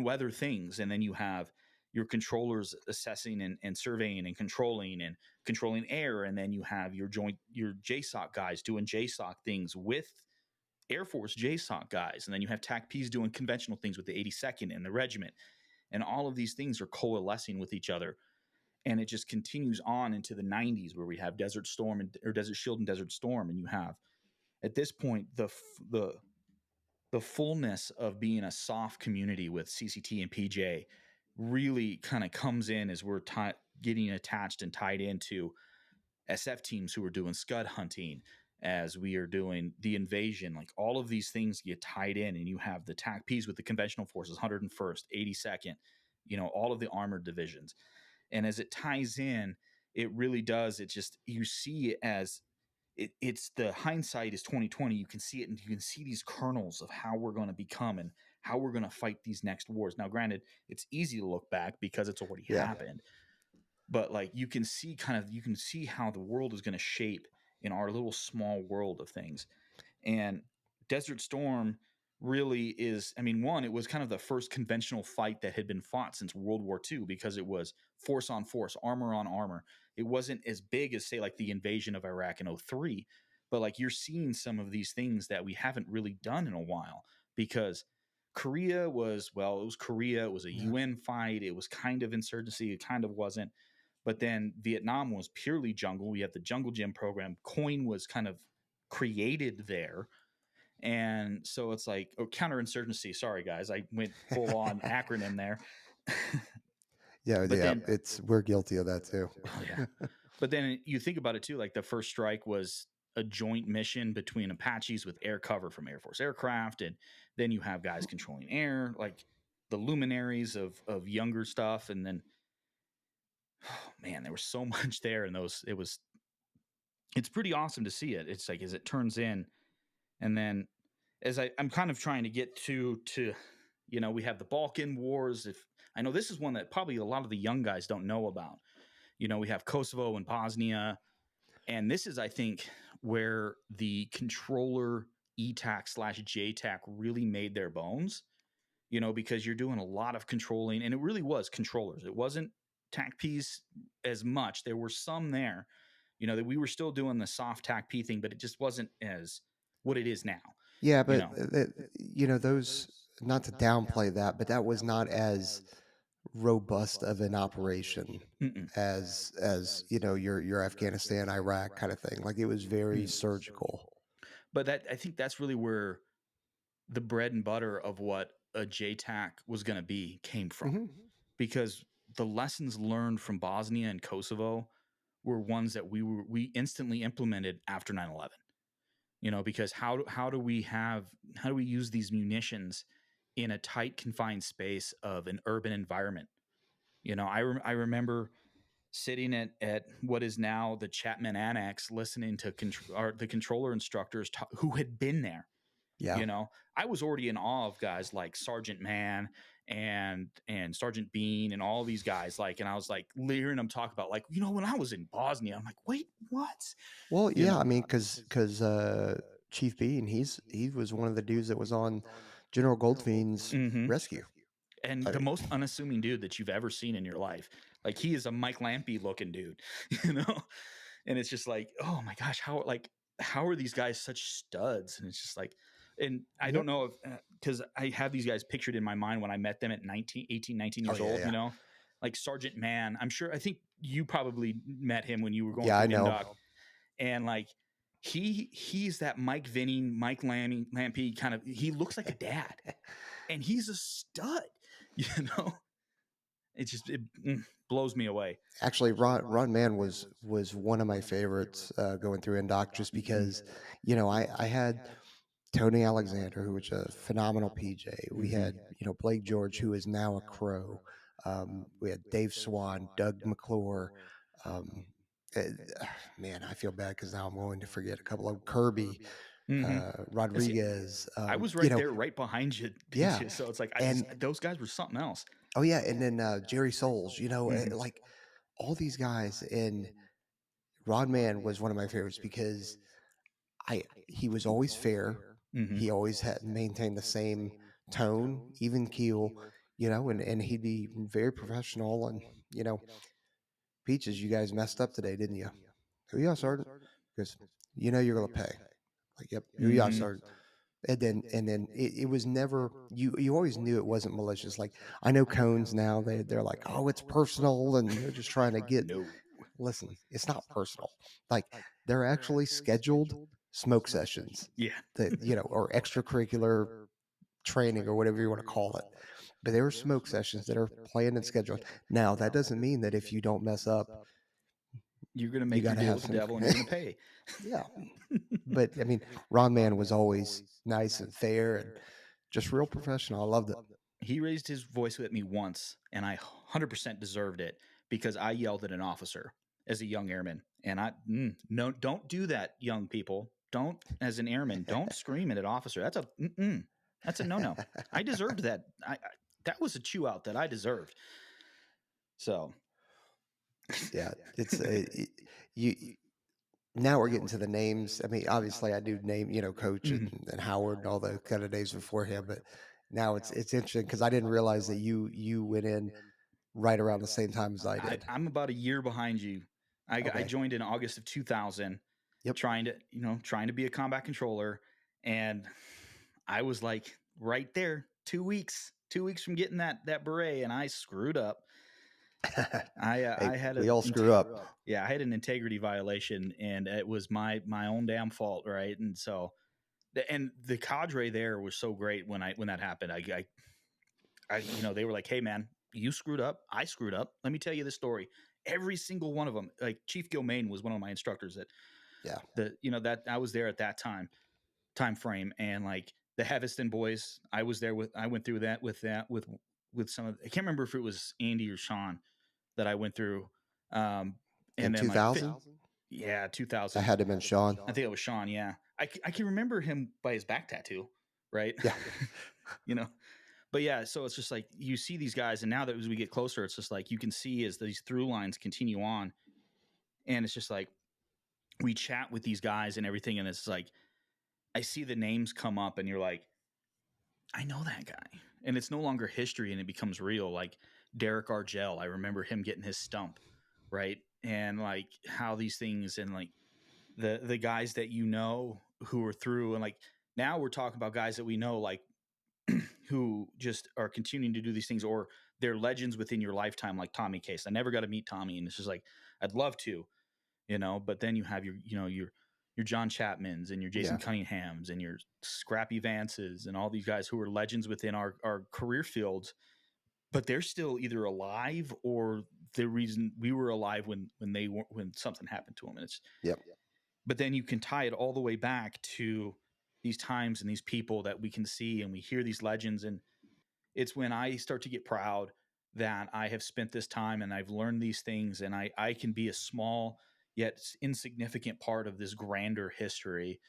weather things, and then you have your controllers assessing and surveying and controlling air, and then you have your JSOC guys doing JSOC things with Air Force JSOC guys, and then you have TACPs doing conventional things with the 82nd and the regiment, and all of these things are coalescing with each other. And it just continues on into the 90s, where we have Desert Storm or Desert Shield and Desert Storm, and you have, at this point, the fullness of being a soft community with CCT and PJ really kind of comes in as we're getting attached and tied into SF teams who are doing scud hunting, as we are doing the invasion. Like, all of these things get tied in, and you have the TACPs with the conventional forces, 101st, 82nd, all of the armored divisions. And as it ties in, it really does. It just, you see it as it's the hindsight is 2020. You can see it, and you can see these kernels of how we're going to become and how we're going to fight these next wars. Now, granted, it's easy to look back because it's already Yeah. happened, but like, you can see how the world is going to shape in our little small world of things. And Desert Storm really is, I mean, one, it was kind of the first conventional fight that had been fought since World War II, because it was force on force, armor on armor. It wasn't as big as, say, like the invasion of Iraq in '03, but like, you're seeing some of these things that we haven't really done in a while, because Korea was, well, it was Korea. It was a Yeah. UN fight. It was kind of insurgency. It kind of wasn't. But then Vietnam was purely jungle. We had the Jungle Gym program. Coin was kind of created there. And so it's like, oh, counterinsurgency. Sorry, guys, I went full on acronym there. Yeah, But yeah. then, We're guilty of that too. oh yeah. But then you think about it too, like, the first strike was a joint mission between Apaches with air cover from Air Force aircraft, and then you have guys controlling air, like the luminaries of younger stuff, and then, oh man, there was so much there in those. It's pretty awesome to see it. It's like, as it turns in, and then as I'm kind of trying to get to we have the Balkan Wars. If I know, this is one that probably a lot of the young guys don't know about. We have Kosovo and Bosnia, and this is, I think, where the controller ETAC slash JTAC really made their bones. Because you're doing a lot of controlling, and it really was controllers. It wasn't TACPs as much. There were some there, that we were still doing the soft TACP thing, but it just wasn't as what it is now. Yeah, You but know, those, not to downplay that, but that was not as robust of an operation Mm-mm. as your Afghanistan, Iraq kind of thing. Like, it was very Mm. surgical. But I think that's really where the bread and butter of what a JTAC was going to be came from, Hmm. because the lessons learned from Bosnia and Kosovo were ones that we instantly implemented after 9/11. Because how do we use these munitions in a tight, confined space of an urban environment? I remember sitting at what is now the Chapman Annex, listening to the controller instructors who had been there. Yeah. I was already in awe of guys like Sergeant Mann and Sergeant Bean and all these guys. Like, and I was like hearing them talk about, like, when I was in Bosnia, I'm like, wait, what? Well, You yeah. I know? mean, because Chief Bean, he was one of the dudes that was on General Goldfein's Mm-hmm. rescue. And I the mean, most unassuming dude that you've ever seen in your life. Like, he is a Mike Lampy looking dude, and it's just like, oh my gosh, how are these guys such studs? And it's just like, and I don't yep. know if, because I have these guys pictured in my mind when I met them at 19 Oh years yeah, old, yeah, like Sergeant Mann. I think you probably met him when you were going yeah. through I know. Indoc, and like, he's that Mike Vinning, Mike Lampy kind of, he looks like a dad, and he's a stud, you know. It blows me away. Actually, Ron Mann was one of my favorites going through Indoc, just because I had Tony Alexander, who was a phenomenal PJ. We Mm-hmm. had Blake George, who is now a Crow. We had Dave Swan, Doug McClure. Um, eh, Man, I feel bad because now I'm going to forget a couple of Kirby, Mm-hmm. See, Rodriguez. I was You right know, there, right behind you, yeah, so it's like and those guys were something else. oh yeah, and then Jerry Souls. Mm-hmm. Like all these guys, and Rodman was one of my favorites because I he was always fair. Mm-hmm. He always had maintained the same tone, even keel, and he'd be very professional. And you know, Peaches, you guys messed up today, didn't you? Oh yeah, Sergeant. Because you're gonna pay. Like, yep. Oh yeah, Mm-hmm. Sergeant. And then it was never you always knew it wasn't malicious. Like I know cones now, they're like, oh, it's personal and they're just trying to get. No. Listen, it's not personal. Like they're actually scheduled smoke sessions Yeah. that or extracurricular training or whatever you want to call it. But there are smoke sessions that are planned and scheduled. Now that doesn't mean that if you don't mess up, You're gonna you make got your to deal have with the some. devil, and you're gonna pay. Yeah, but I mean, Ron Man was always nice and fair and just real professional. I loved it. He raised his voice at me once, and I 100% deserved it because I yelled at an officer as a young airman. And no, don't do that, young people. Don't, as an airman, don't scream at an officer. That's a no no. I deserved that. That was a chew out that I deserved. So, Yeah, it's you. Now we're getting to the names. I mean, obviously, I do name Coach mhm. and Howard and all the kind of names beforehand, but now it's interesting because I didn't realize that you went in right around the same time as I did. I'm about a year behind you. I Okay. joined in August of 2000, Yep. trying to be a combat controller, and I was like right there, 2 weeks from getting that beret, and I screwed up. Hey, I had we all screw up. yeah, I had an integrity violation, and it was my own damn fault, right? And so and the cadre there was so great when that happened. They were like, "Hey, man, you screwed up. I screwed up. Let me tell you the story." Every single one of them, like Chief Gilmain was one of my instructors at Yeah. that I was there at that time frame, and like the Heviston boys, I went through with some of, I can't remember if it was Andy or Sean that I went through, um, In and then like 2000, yeah, that 2000. had to have been Sean. I think it was Sean. Yeah, I can remember him by his back tattoo, right? Yeah. you know, but yeah, so it's just like you see these guys, and now that as we get closer, it's just like you can see as these through lines continue on, and it's just like we chat with these guys and everything, and it's like I see the names come up, and you're like, I know that guy, and it's no longer history, and it becomes real. Like Derek Argel, I remember him getting his stump, right, and like how these things, and like the guys that who are through, and like now we're talking about guys that we know, like who just are continuing to do these things, or they're legends within your lifetime, like Tommy Case. I never got to meet Tommy, and it's just like I'd love to, but then you have your John Chapmans and your Jason Yeah. Cunninghams and your Scrappy Vances and all these guys who are legends within our career fields, but they're still either alive or the reason we were alive when something happened to them. And it's Yep. but then you can tie it all the way back to these times and these people that we can see, and we hear these legends, and it's when I start to get proud that I have spent this time and I've learned these things, and I can be a small yet insignificant part of this grander history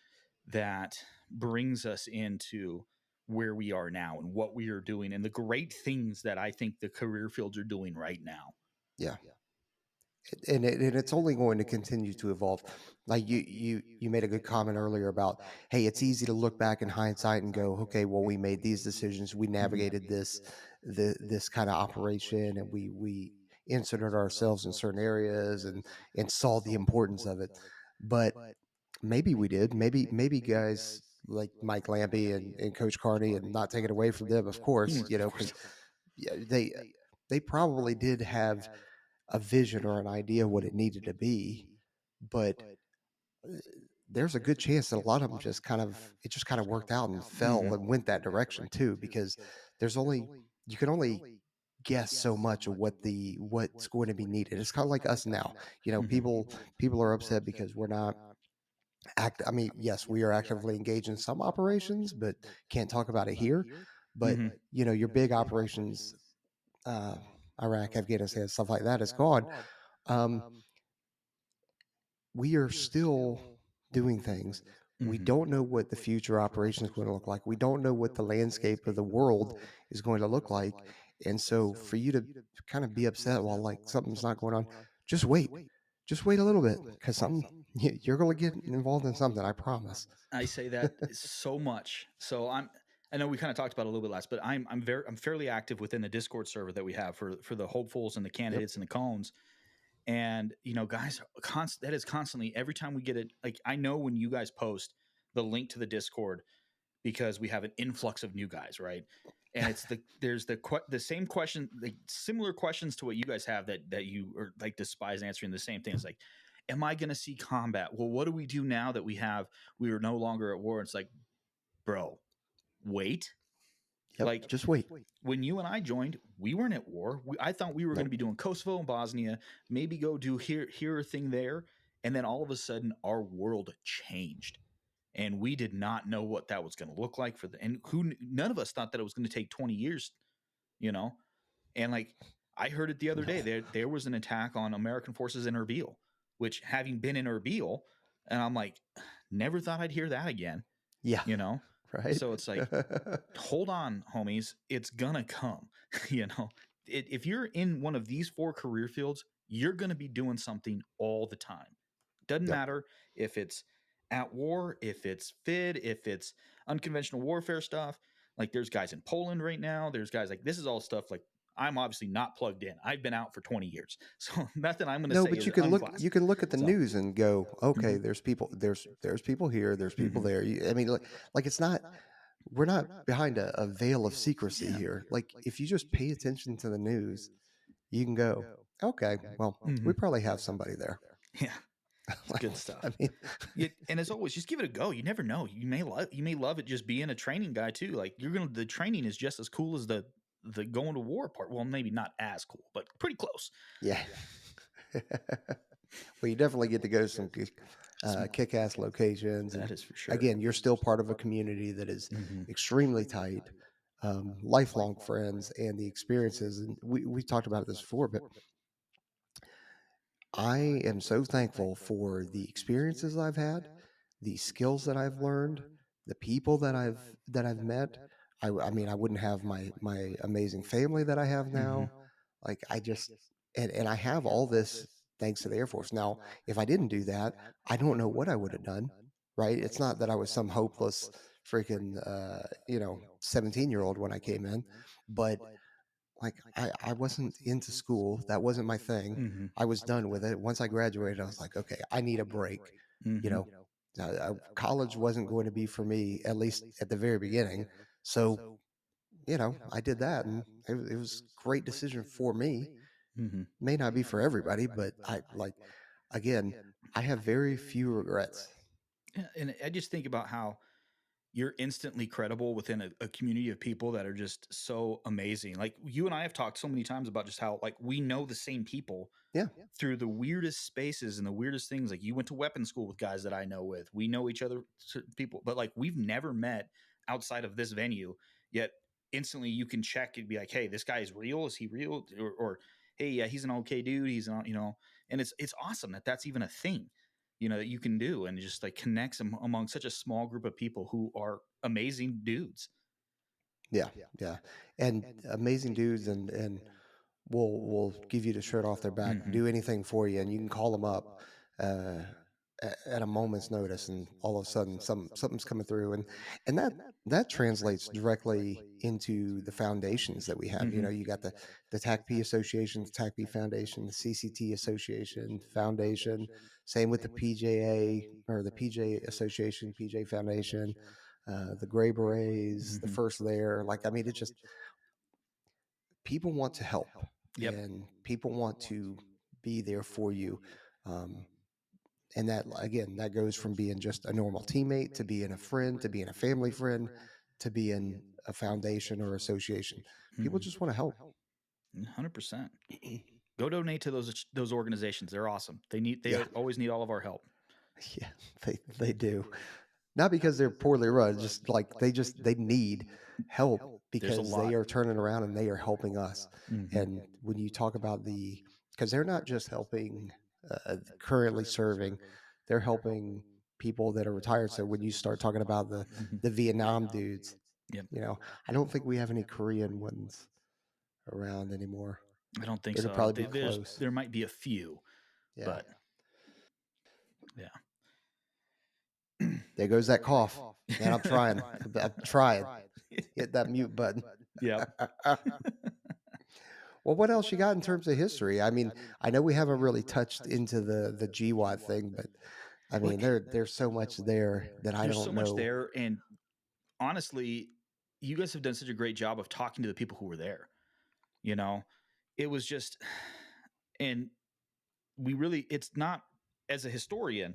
that brings us into where we are now and what we are doing and the great things that I think the career fields are doing right now. Yeah. And it's only going to continue to evolve. Like you made a good comment earlier about, hey, it's easy to look back in hindsight and go, okay, well, we made these decisions, we Mhm. navigated this kind of operation, and we inserted ourselves in certain areas and saw the importance of it. But maybe we did. Maybe guys like Mike Lampy and Coach Carney, and not take it away from them, of course, Of because course. yeah, they probably did have a vision or an idea what it needed to be, but uh, there's a good chance that a lot of them just kind of worked out and fell Mhm. and went that direction too, because there's only you can only guess so much of what's going to be needed. It's kind of like us now. Mhm. People are upset because we're not I mean, yes, we are actively engaged in some operations, but can't talk about it here. But Mhm. your big operations. Uh, Iraq, Afghanistan, stuff like that is gone. Um, we are still doing things. We Hmm. don't know what the future operation is going to look like. We don't know what the landscape of the world is going to look like. And so for you to kind of be upset while like something's not going on, just wait. Just wait a little bit because something you're going to get involved in something. I promise. I say that so much. So I know we kind of talked about it a little bit last, but I'm fairly active within the Discord server that we have for the hopefuls and the Yep. candidates and the cones. And guys, that is constantly every time we get it. Like I know when you guys post the link to the Discord because we have an influx of new guys, right? And it's the same question, like similar questions to what you guys have that you are like despise answering the same thing. It's like, am I going to see combat? Well, what do we do now that we are no longer at war? It's like, bro, wait. Yep. Like Just wait. when you and I joined, we weren't at war. I thought we were going to Nope. be doing Kosovo and Bosnia, maybe go do here a thing there, and then all of a sudden our world changed, and we did not know what that was going to look like and who none of us thought that it was going to take 20 years, you know. And like I heard it the other day, No. there was an attack on American forces in Erbil, which having been in Erbil, and I'm like, never thought I'd hear that again, Yeah. you know. Right. So it's like, hold on, homies, it's gonna come. you know, if you're in one of these four career fields, you're gonna be doing something all the time. Doesn't Yep. matter if it's at war, if it's FID, if it's unconventional warfare stuff. Like there's guys in Poland right now. There's guys like this is all stuff like I'm obviously not plugged in. I've been out for 20 years. So nothing I'm going to No, say but is you unclassified. can look at the So, news and go, okay, mhm, there's people here, there's people mhm. there. I mean, like it's not we're not behind a veil of secrecy Yeah. here. Like if you just pay attention to the news, you can go, okay, well, we Mhm. probably have somebody there. Yeah. It's Like, good I stuff. mean, Yeah, and as always, just give it a go. You never know. You may love it just being a training guy too. Like the training is just as cool as the going to war part. Well, maybe not as cool, but pretty close. yeah. Well, you definitely get to go to some Some kick-ass locations, and that is for sure. again, you're still part of a community that is Hmm. extremely tight, lifelong friends, and the experiences. And we talked about this before, but I am so thankful for the experiences I've had, the skills that I've learned, the people that I've met. I mean, I wouldn't have my amazing family that I have Hmm. now. Like I just and I have all this thanks to the Air Force. Now, if I didn't do that, I don't know what I would have done. Right? It's not that I was some hopeless freaking 17-year-old when I came in, but like I wasn't into school. That wasn't my thing. Hmm. I was done with it. Once I graduated, I was like, okay, I need a break. You Hmm. know, college wasn't going to be for me, at least at the very beginning. So, I did that, and it was a great decision for me. Hmm. May not be for everybody, but I like again, I have very few regrets. Yeah, and I just think about how you're instantly credible within a community of people that are just so amazing. Like you and I have talked so many times about just how like we know the same people Yeah, through the weirdest spaces and the weirdest things. Like you went to weapons school with guys that I know with. We know each other people, but like we've never met outside of this venue. Yet instantly you can check and be like, "Hey, this guy is real. Is he real?" Or "Hey, yeah, he's an okay dude. He's not, you know." And it's awesome that that's even a thing, that you can do, and just like connects among such a small group of people who are amazing dudes. yeah, yeah, and amazing dudes, and will give you the shirt off their back, Hmm. do anything for you, and you can call them up uh, at a moment's notice, and all of a sudden something's coming through, and that translates directly into the foundations that we have. Hmm. You got the TACP Association, the TACP Foundation, the CCT Association Foundation. Same with the PJA or the PJ Association, PJ Foundation, the Gray Berets, the Hmm. first there. Like I mean, it's just people want to help Yep. and people want to be there for you. Um, and that, again, that goes from being just a normal teammate to being a friend to being a family friend to being a foundation or association. People Hmm. just want to help. 100%. Go donate to those organizations. They're awesome. They Yeah. always need all of our help. Yeah, they do. Not because they're poorly run, just like they need help There's a because they lot. are turning around and they are helping us. Hmm. And when you talk about because they're not just helping currently serving, they're helping people that are retired. So when you start talking about Hmm. the Vietnam dudes, Yep. I don't think we have any Korean ones around anymore. I don't think It'll so. probably be close. There might be a few, Yeah. but yeah. There goes that cough. Man, I'm trying. I'm trying. Hit that mute button. Yep. Well, what else you got in terms of history? I mean, I know we haven't really touched into the GWAT thing, but I Well, mean, there's so much there that I there's don't so much know. there, and honestly, you guys have done such a great job of talking to the people who were there. You know, it was just, and we really, it's not, as a historian,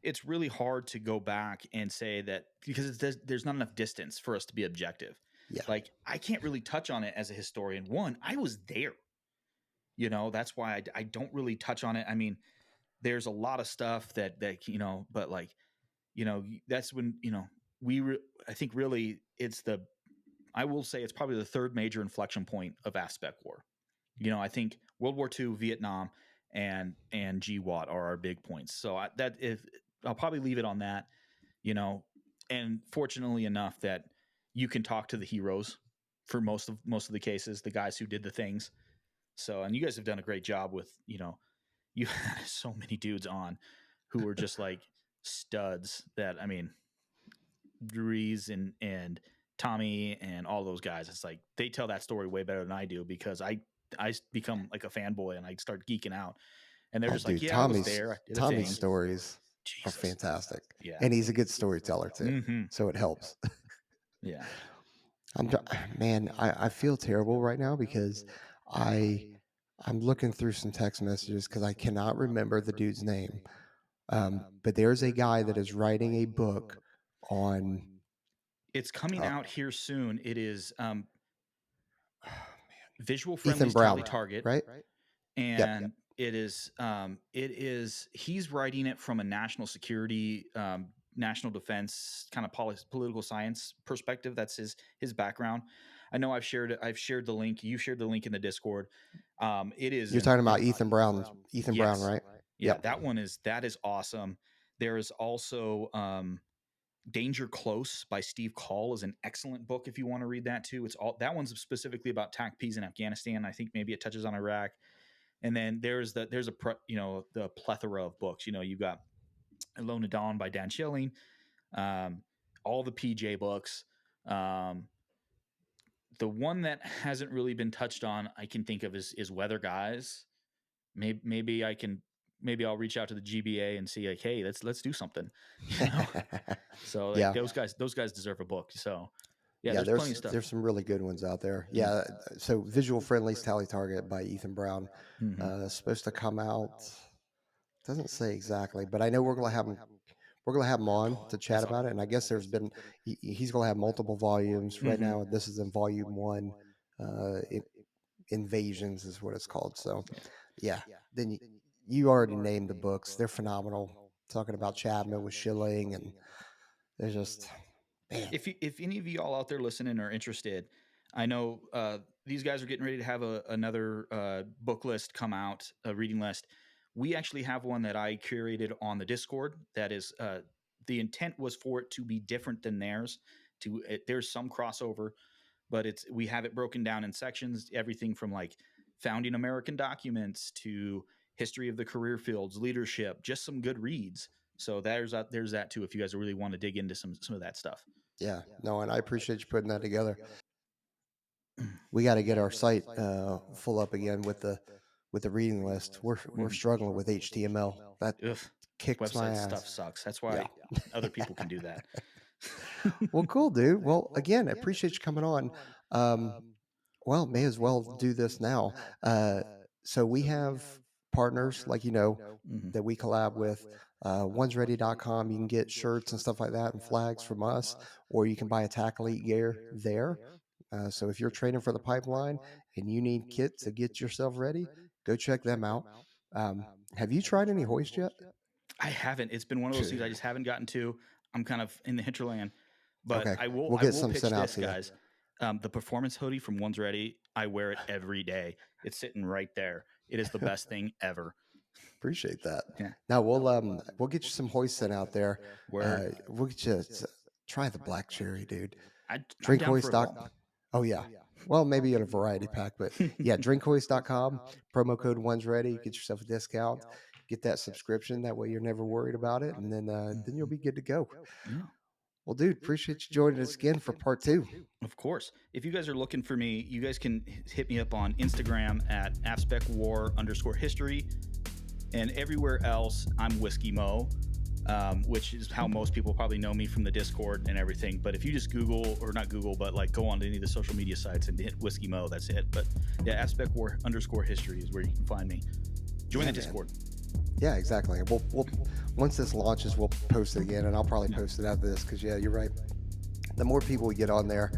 it's really hard to go back and say that because there's not enough distance for us to be objective. Yeah, Like, I can't really touch on it as a historian. One, I was there. That's why I don't really touch on it. I mean, there's a lot of stuff that but like, that's when I think really I will say it's probably the third major inflection point of aspect war. I think World War II, Vietnam, and GWAT are our big points. So that if I'll probably leave it on that. you know and fortunately enough that you can talk to the heroes for most of the cases, the guys who did the things. So, and you guys have done a great job with, you had so many dudes on who were just like studs. That, I mean, Dries and Tommy and all those guys, it's like they tell that story way better than I do, because I become like a fanboy and I start geeking out, and they're oh, just like, dude, yeah, I was there, I did a Tommy's thing. stories are Jesus. fantastic, Yeah. and he's a good storyteller too, Hmm. so it helps. Yeah. I'm man, I feel terrible right now because I I'm looking through some text messages because I cannot remember the dude's name. But there's a guy that is writing a book on It's coming uh, out here soon. It is Visual Ethan Friendly's Tally Brown, Target, right? Yep. and it is he's writing it from a national security, national defense kind of political science perspective. That's his background. I know I've shared the link. You shared the link in the Discord. It is You're an talking about it, Ethan Brown, yes, right? yeah, Yep. that is awesome. There is also Danger Close by Steve Call is an excellent book if you want to read that too. It's all that one's specifically about TACPs in Afghanistan. I think maybe it touches on Iraq. And then the plethora of books. You've got Alone at Dawn by Dan Schilling, um, all the PJ books. Um, the one that hasn't really been touched on, I can think of, is Weather Guys. Maybe I'll reach out to the GBA and see, like, hey, let's do something. you know. So like Yeah. those guys deserve a book. So yeah, Yeah, there's plenty of stuff. there's some really good ones out there. Mm. Yeah, so Visual Friendly's Tally Target by Ethan Brown Mm-hmm. supposed to come out. Doesn't say exactly, but I know we're gonna have him on to chat That's about it. And I guess he's gonna have multiple volumes. Right Mm-hmm. now, this is in volume one. Invasions is what it's called. So, Yeah. yeah. Then you already named the books. They're phenomenal. Talking about Chapman with Schilling, and they're just man. If any of you all out there listening are interested, I know these guys are getting ready to have another book list come out, a reading list. We actually have one that I curated on the Discord. That is, the intent was for it to be different than theirs. There's some crossover, but we have it broken down in sections. Everything from like founding American documents to history of the career fields, leadership, just some good reads. So there's that too. If you guys really want to dig into some of that stuff. Yeah, no, and I appreciate you putting that together. We got to get our site full up again with the reading list. We're Mhm. struggling with HTML. That Ugh, kicks my website ass. stuff sucks. That's Yeah. why other people can do that. Well, cool, dude. Well, again, I appreciate you coming on. Um, well, may as well do this now. So we have partners like Mhm. that we collab with. One'sReady.com. You can get shirts and stuff like that and flags from us, or you can buy Attack Elite gear there. So if you're training for the pipeline and you need kit to get yourself ready, go check them out. Have you tried any hoist yet? I haven't. It's been one of those things I just haven't gotten to. I'm kind of in the hinterland, but Okay, I will we'll I get will some pitch sent out this, to you. guys. The performance hoodie from One's Ready, I wear it every day. It's sitting right there. It is the best thing ever. Appreciate that. Yeah. Now we'll get you some hoist sent out there. Word. We'll get you try the black cherry, dude. I'm down Drinkhoist for it doc. all. Oh yeah. Well, maybe in a variety pack, but yeah, drinkhoist.com, promo code one's ready, get yourself a discount, get that subscription. That way you're never worried about it. And then you'll be good to go. Yeah. Well, dude, appreciate you joining us again for part 2. Of course. If you guys are looking for me, you guys can hit me up on Instagram at AspecWar_history. And everywhere else, I'm Whiskey Mo, which is how most people probably know me from the Discord and everything. But if you just Google, or not Google, but like go on to any of the social media sites and hit Whiskey Mo, that's it. But yeah, AspecWar_history is where you can find me. Join the Discord. Yeah, exactly. We'll once this launches, we'll post it again, and I'll probably post it after this because yeah, you're right. The more people we get on there,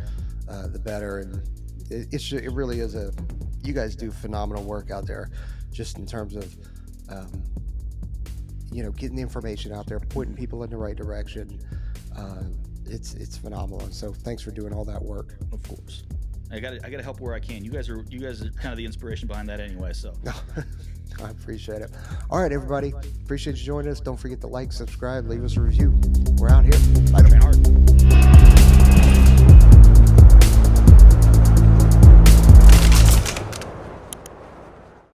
the better. And it really is you guys do phenomenal work out there, just in terms of getting the information out there, pointing people in the right direction. It's phenomenal. And so thanks for doing all that work. Of course. I got to help where I can. You guys are kind of the inspiration behind that anyway. So I appreciate it. All right, everybody. Appreciate you joining us. Don't forget to like, subscribe, leave us a review. We're out here. Bye. train hard.